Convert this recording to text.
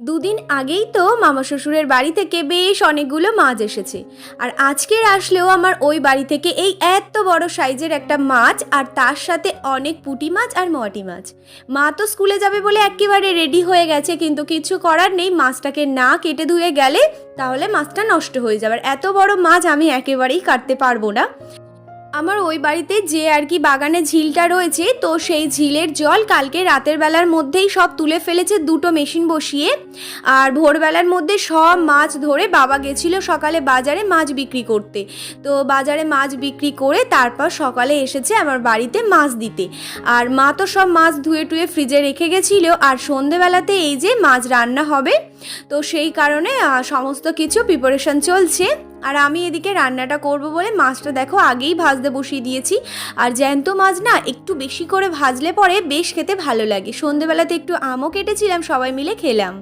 দুদিন আগেই তো মামা শ্বশুরের বাড়ি থেকে বেশ অনেকগুলো মাছ এসেছে। আর আজকের আসলেও আমার ওই বাড়ি থেকে এই এত বড় সাইজের একটা মাছ, আর তার সাথে অনেক পুঁটি মাছ আর মটি মাছ। মা তো স্কুলে যাবে বলে একেবারে রেডি হয়ে গেছে, কিন্তু কিছু করার নেই, মাছটাকে না কেটে ধুয়ে গেলে তাহলে মাছটা নষ্ট হয়ে যাবে। আর এত বড় মাছ আমি একেবারেই কাটতে পারবো না। আমার ওই বাড়িতে যে আর কি বাগানে ঝিলটা রয়েছে, তো সেই ঝিলের জল কালকে রাতের বেলার মধ্যেই সব তুলে ফেলেছে দুটো মেশিন বসিয়ে। আর ভোরবেলার মধ্যে সব মাছ ধরে বাবা গেছিল সকালে বাজারে মাছ বিক্রি করতে। তো বাজারে মাছ বিক্রি করে তারপর সকালে এসেছে আমার বাড়িতে মাছ দিতে। আর মা তো সব মাছ ধুয়ে টুয়ে ফ্রিজে রেখে গেছিলো, আর সন্ধেবেলাতে এই যে মাছ রান্না হবে, তো সেই কারণে সমস্ত কিছু প্রিপারেশন চলছে। আর আমি এদিকে রান্নাটা করব বলে মাছটা দেখো আগেই ভাজতে বসিয়ে দিয়েছি। আর জ্যান্ত মাছ না একটু বেশি করে ভাজলে পরে বেশ খেতে ভালো লাগে। সন্ধেবেলাতে একটু আমও কেটেছিলাম, সবাই মিলে খেলাম।